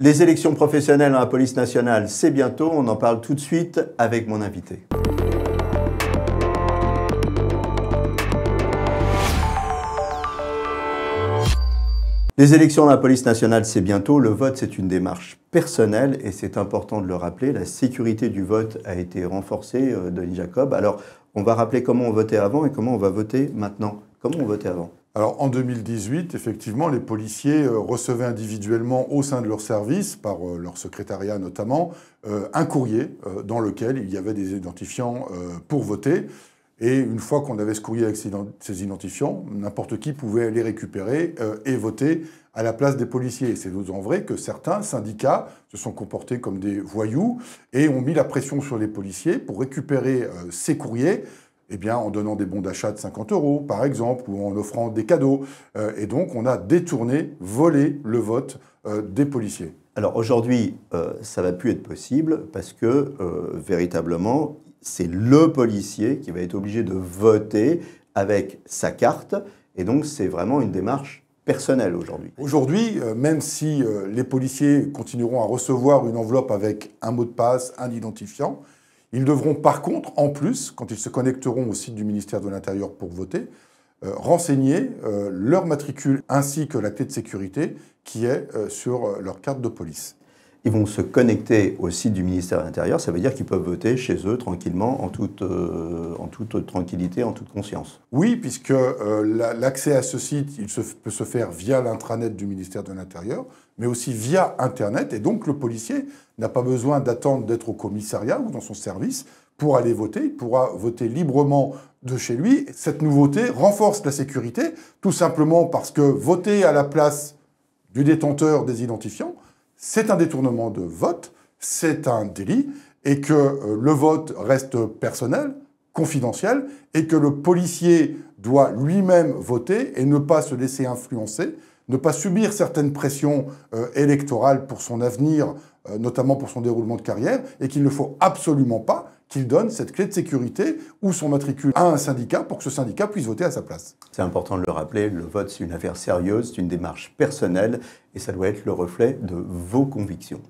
Les élections professionnelles dans la police nationale, c'est bientôt. On en parle tout de suite avec mon invité. Les élections dans la police nationale, c'est bientôt. Le vote, c'est une démarche personnelle et c'est important de le rappeler. La sécurité du vote a été renforcée, Denis Jacob. Alors, on va rappeler comment on votait avant et comment on va voter maintenant. Comment on votait avant ? Alors en 2018, effectivement, les policiers recevaient individuellement au sein de leur service, par leur secrétariat notamment, un courrier dans lequel il y avait des identifiants pour voter. Et une fois qu'on avait ce courrier avec ces identifiants, n'importe qui pouvait les récupérer et voter à la place des policiers. C'est d'autant vrai que certains syndicats se sont comportés comme des voyous et ont mis la pression sur les policiers pour récupérer ces courriers, eh bien, en donnant des bons d'achat de 50 €, par exemple, ou en offrant des cadeaux. Et donc, on a détourné, volé le vote des policiers. Alors aujourd'hui, ça ne va plus être possible parce que, véritablement, c'est le policier qui va être obligé de voter avec sa carte. Et donc, c'est vraiment une démarche personnelle aujourd'hui. Aujourd'hui, même si les policiers continueront à recevoir une enveloppe avec un mot de passe, un identifiant, ils devront par contre, en plus, quand ils se connecteront au site du ministère de l'Intérieur pour voter, renseigner leur matricule ainsi que la clé de sécurité qui est sur leur carte de police. Ils vont se connecter au site du ministère de l'Intérieur, ça veut dire qu'ils peuvent voter chez eux tranquillement, en toute tranquillité, en toute conscience. Oui, puisque l'accès à ce site, peut se faire via l'intranet du ministère de l'Intérieur, mais aussi via Internet. Et donc le policier n'a pas besoin d'attendre d'être au commissariat ou dans son service pour aller voter. Il pourra voter librement de chez lui. Cette nouveauté renforce la sécurité, tout simplement parce que voter à la place du détenteur des identifiants, c'est un détournement de vote, c'est un délit, et que le vote reste personnel, confidentiel, et que le policier doit lui-même voter et ne pas se laisser influencer, ne pas subir certaines pressions électorales pour son avenir, notamment pour son déroulement de carrière, et qu'il ne faut absolument pas qu'il donne cette clé de sécurité ou son matricule à un syndicat pour que ce syndicat puisse voter à sa place. C'est important de le rappeler, le vote c'est une affaire sérieuse, c'est une démarche personnelle et ça doit être le reflet de vos convictions.